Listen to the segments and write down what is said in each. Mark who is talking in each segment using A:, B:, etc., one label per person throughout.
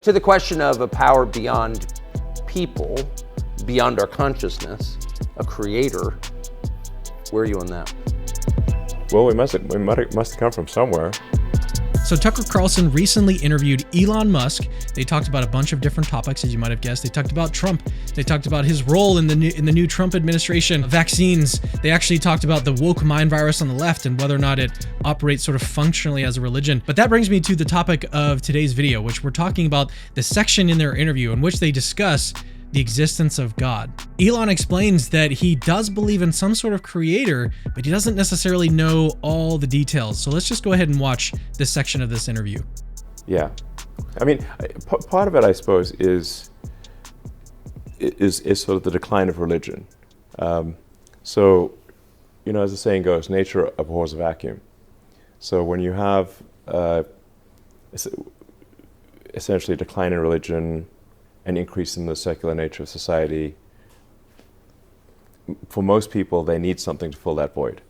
A: To the question of a power beyond people, beyond our consciousness, a creator, where are you on that?
B: Well, we must have come from somewhere.
C: So Tucker Carlson recently interviewed Elon Musk. They talked about a bunch of different topics, as you might have guessed. They talked about Trump. They talked about his role in the new Trump administration, vaccines. They actually talked about the woke mind virus on the left and whether or not it operates sort of functionally as a religion. But that brings me to the topic of today's video, which we're talking about the section in their interview in which they discuss the existence of God. Elon explains that he does believe in some sort of creator, but he doesn't necessarily know all the details. So let's just go ahead and watch this section of this interview.
B: Yeah, I mean, part of it, I suppose, is sort of the decline of religion. So, you know, as the saying goes, nature abhors a vacuum. So when you have essentially a decline in religion, an increase in the secular nature of society, for most people, they need something to fill that void.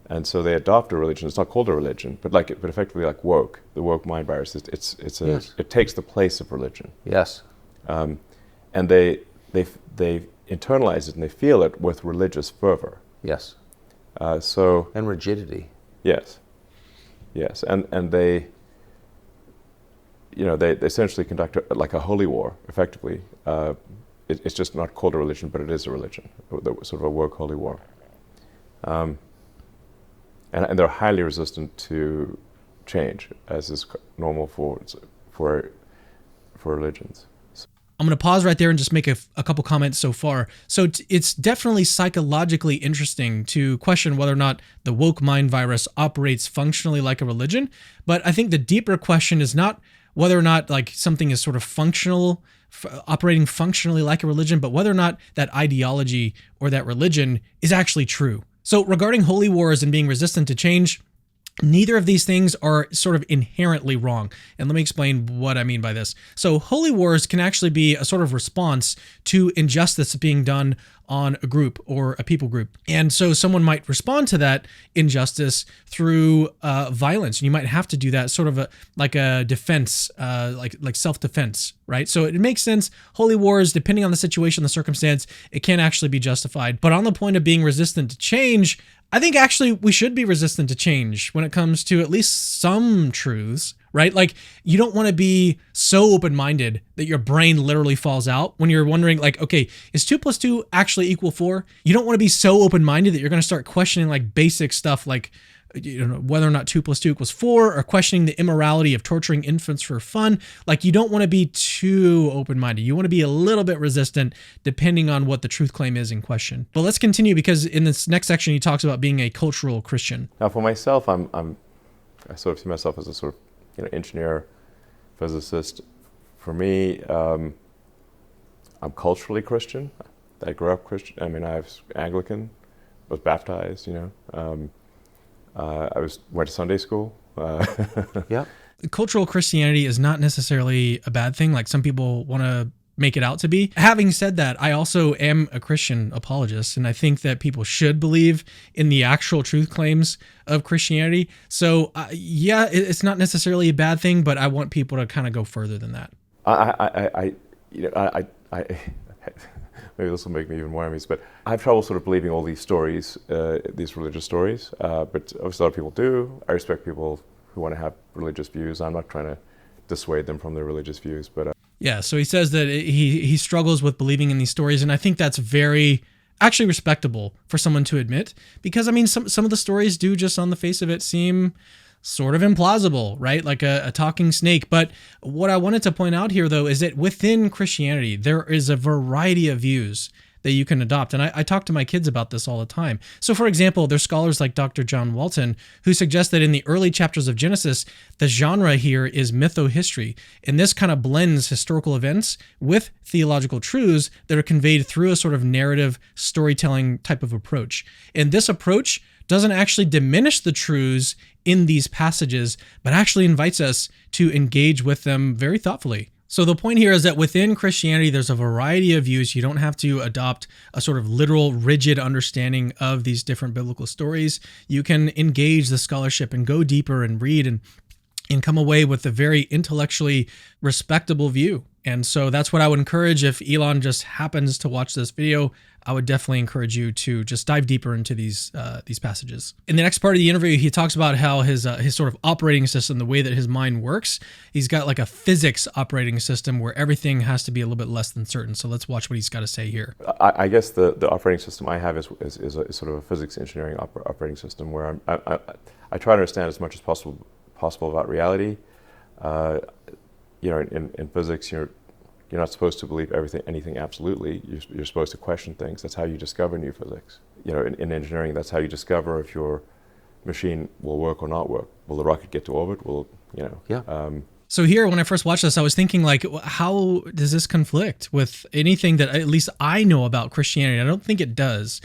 B: And so they adopt a religion. It's not called a religion, but effectively like woke, the woke mind virus.
A: Yes.
B: It takes the place of religion.
A: Yes.
B: And they internalize it and they feel it with religious fervor.
A: Yes. And rigidity.
B: Yes. And they, you know, they essentially conduct like a holy war, effectively. It's just not called a religion, but it is a religion, sort of a woke holy war. And they're highly resistant to change, as is normal for religions.
C: I'm going to pause right there and just make a couple comments so far. So it's definitely psychologically interesting to question whether or not the woke mind virus operates functionally like a religion. But I think the deeper question is not whether or not like something is sort of functional, operating functionally like a religion, but whether or not that ideology or that religion is actually true. So regarding holy wars and being resistant to change, neither of these things are sort of inherently wrong. And let me explain what I mean by this. So holy wars can actually be a sort of response to injustice being done on a group or a people group. And so someone might respond to that injustice through violence. And you might have to do that sort of like a defense, like self-defense, right? So it makes sense. Holy wars, depending on the situation, the circumstance, it can actually be justified. But on the point of being resistant to change, I think actually we should be resistant to change when it comes to at least some truths, right? Like you don't want to be so open-minded that your brain literally falls out when you're wondering like, okay, is 2 + 2 actually equal 4? You don't want to be so open-minded that you're going to start questioning like basic stuff like, you know, whether or not 2 + 2 = 4 or questioning the immorality of torturing infants for fun. Like you don't want to be too open-minded. You want to be a little bit resistant depending on what the truth claim is in question. But let's continue because in this next section, he talks about being a cultural Christian.
B: Now for myself, I sort of see myself as a sort of, you know, engineer, physicist. For me, I'm culturally Christian. I grew up Christian. I mean, I was Anglican, was baptized, you know. I went to Sunday school.
A: Yeah.
C: Cultural Christianity is not necessarily a bad thing, like some people want to make it out to be. Having said that, I also am a Christian apologist, and I think that people should believe in the actual truth claims of Christianity. So yeah, it's not necessarily a bad thing, but I want people to kind of go further than that.
B: Maybe this will make me even more enemies, but I have trouble sort of believing all these stories, these religious stories, but obviously a lot of people do. I respect people who want to have religious views. I'm not trying to dissuade them from their religious views, but...
C: Yeah, so he says that he struggles with believing in these stories, and I think that's very actually respectable for someone to admit, because I mean, some of the stories do just on the face of it seem sort of implausible, right? Like a talking snake. But what I wanted to point out here, though, is that within Christianity, there is a variety of views that you can adopt. And I talk to my kids about this all the time. So for example, there's scholars like Dr. John Walton who suggest that in the early chapters of Genesis, the genre here is mytho-history. And this kind of blends historical events with theological truths that are conveyed through a sort of narrative storytelling type of approach. And this approach doesn't actually diminish the truths in these passages, but actually invites us to engage with them very thoughtfully. So the point here is that within Christianity, there's a variety of views. You don't have to adopt a sort of literal, rigid understanding of these different biblical stories. You can engage the scholarship and go deeper and read and and come away with a very intellectually respectable view. And so that's what I would encourage. If Elon just happens to watch this video, I would definitely encourage you to just dive deeper into these passages. In the next part of the interview, he talks about how his sort of operating system, the way that his mind works, he's got like a physics operating system where everything has to be a little bit less than certain. So let's watch what he's got to say here.
B: I guess the operating system I have is sort of a physics engineering operating system where I try to understand as much as possible about reality. In physics, you're not supposed to believe anything absolutely. You're supposed to question things. That's how you discover new physics. In engineering, that's how you discover if your machine will work or not work. Will the rocket get to orbit?
C: So here, when I first watched this, I was thinking, like, how does this conflict with anything that at least I know about Christianity? I don't think it does.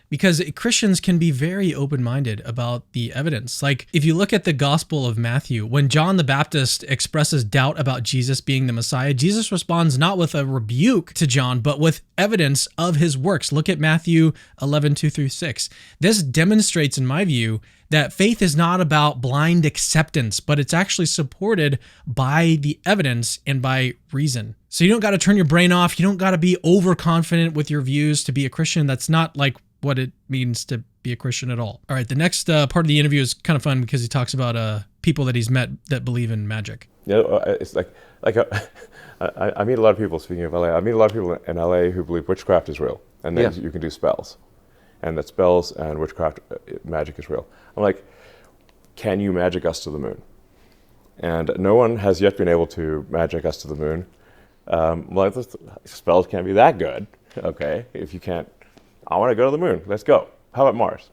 C: Because Christians can be very open-minded about the evidence. Like, if you look at the Gospel of Matthew, when John the Baptist expresses doubt about Jesus being the Messiah, Jesus responds not with a rebuke to John, but with evidence of his works. Look at Matthew 11:2-6. This demonstrates, in my view, that faith is not about blind acceptance, but it's actually supported by the evidence and by reason. So you don't got to turn your brain off. You don't got to be overconfident with your views to be a Christian. That's not like what it means to be a Christian at all. All right, the next part of the interview is kind of fun because he talks about people that he's met that believe in magic.
B: It's I meet a lot of people, speaking of LA, I meet a lot of people in LA who believe witchcraft is real, and then you can do spells, and that spells and witchcraft, magic is real. I'm like, can you magic us to the moon? And no one has yet been able to magic us to the moon. Spells can't be that good, okay, if you can't. I want to go to the moon. Let's go. How about Mars?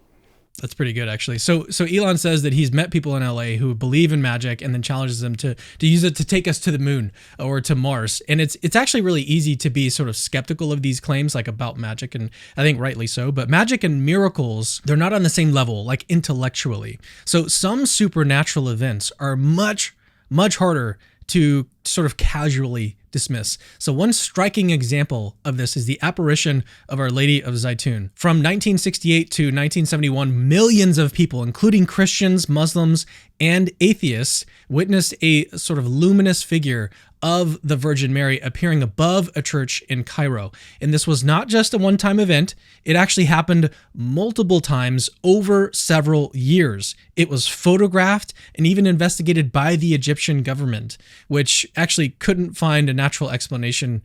C: That's pretty good, actually. So Elon says that he's met people in LA who believe in magic and then challenges them to use it to take us to the moon or to Mars. And it's actually really easy to be sort of skeptical of these claims, like about magic, and I think rightly so. But magic and miracles, they're not on the same level, like intellectually. So some supernatural events are much, much harder to sort of casually dismiss. So one striking example of this is the apparition of Our Lady of Zaytun. From 1968 to 1971, millions of people, including Christians, Muslims, and atheists, witnessed a sort of luminous figure of the Virgin Mary appearing above a church in Cairo. And this was not just a one-time event. It actually happened multiple times over several years. It was photographed and even investigated by the Egyptian government, which actually couldn't find a natural explanation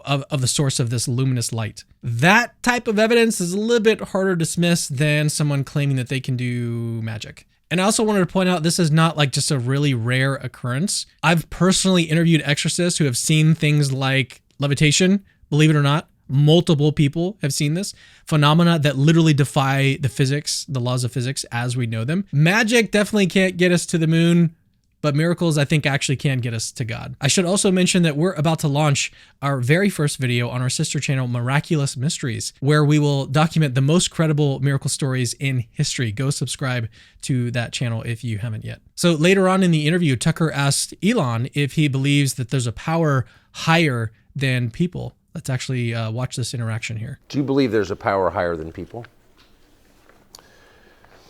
C: of the source of this luminous light. That type of evidence is a little bit harder to dismiss than someone claiming that they can do magic. And I also wanted to point out, this is not like just a really rare occurrence. I've personally interviewed exorcists who have seen things like levitation, believe it or not. Multiple people have seen this phenomena that literally defy the laws of physics as we know them. Magic definitely can't get us to the moon, but miracles, I think, actually can get us to God. I should also mention that we're about to launch our very first video on our sister channel, Miraculous Mysteries, where we will document the most credible miracle stories in history. Go subscribe to that channel if you haven't yet. So later on in the interview, Tucker asked Elon if he believes that there's a power higher than people. Let's actually watch this interaction here.
A: Do you believe there's a power higher than people?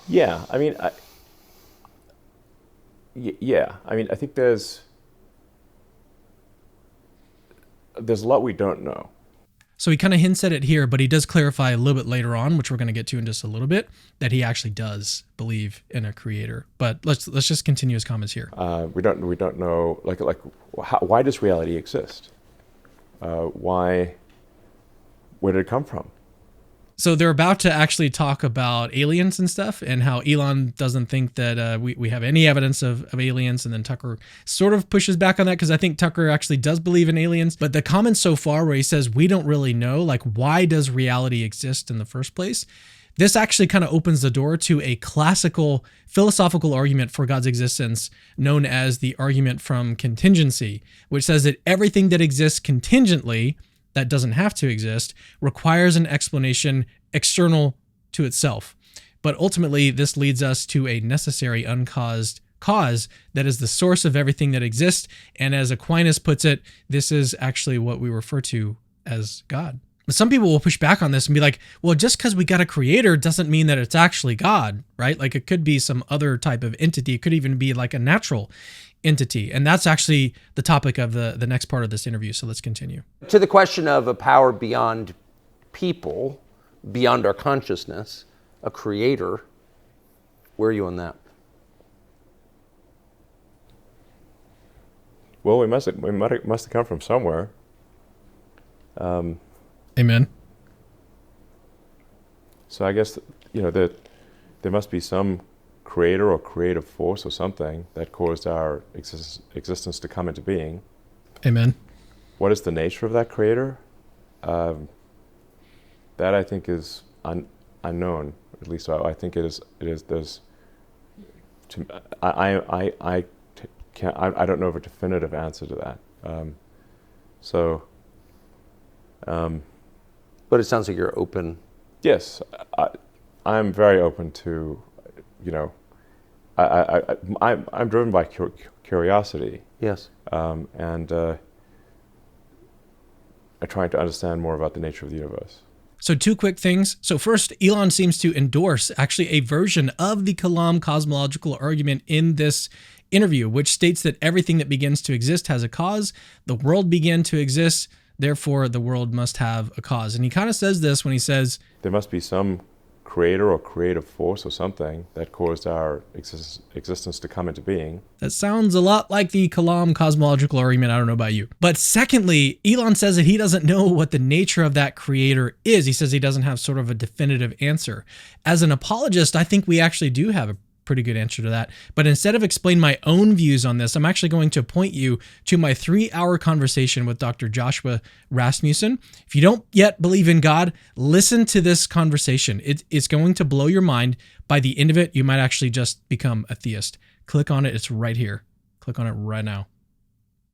B: Yeah, I mean, I think there's a lot we don't know.
C: So he kind of hints at it here, but he does clarify a little bit later on, which we're going to get to in just a little bit, that he actually does believe in a creator. But let's just continue his comments here.
B: We don't know why does reality exist? Where did it come from?
C: So they're about to actually talk about aliens and stuff, and how Elon doesn't think that we have any evidence of aliens, and then Tucker sort of pushes back on that, because I think Tucker actually does believe in aliens. But the comments so far where he says, we don't really know, like, why does reality exist in the first place? This actually kind of opens the door to a classical philosophical argument for God's existence known as the argument from contingency, which says that everything that exists contingently, that doesn't have to exist, requires an explanation external to itself. But ultimately, this leads us to a necessary uncaused cause that is the source of everything that exists. And as Aquinas puts it, this is actually what we refer to as God. But some people will push back on this and be like, well, just because we got a creator doesn't mean that it's actually God, right? Like it could be some other type of entity. It could even be like a natural entity. And that's actually the topic of the next part of this interview. So let's continue.
A: To the question of a power beyond people, beyond our consciousness, a creator, where are you on that?
B: Well, we must have come from somewhere.
C: Amen.
B: So I guess, that there must be some creator or creative force or something that caused our existence to come into being.
C: Amen.
B: What is the nature of that creator? That I think is unknown. At least I think it is. There's. I don't know of a definitive answer to that.
A: But it sounds like you're open.
B: Yes, I'm very open to, I'm driven by curiosity.
A: Yes.
B: And I'm trying to understand more about the nature of the universe.
C: So two quick things. So first, Elon seems to endorse actually a version of the Kalam cosmological argument in this interview, which states that everything that begins to exist has a cause. The world began to exist, therefore the world must have a cause. And he kind of says this when he says,
B: there must be some creator or creative force or something that caused our existence to come into being.
C: That sounds a lot like the Kalam cosmological argument. I don't know about you. But secondly, Elon says that he doesn't know what the nature of that creator is. He says he doesn't have sort of a definitive answer. As an apologist, I think we actually do have a pretty good answer to that. But instead of explaining my own views on this, I'm actually going to point you to my 3-hour conversation with Dr. Joshua Rasmussen. If you don't yet believe in God, listen to this conversation. It's going to blow your mind. By the end of it, you might actually just become a theist. Click on it. It's right here. Click on it right now.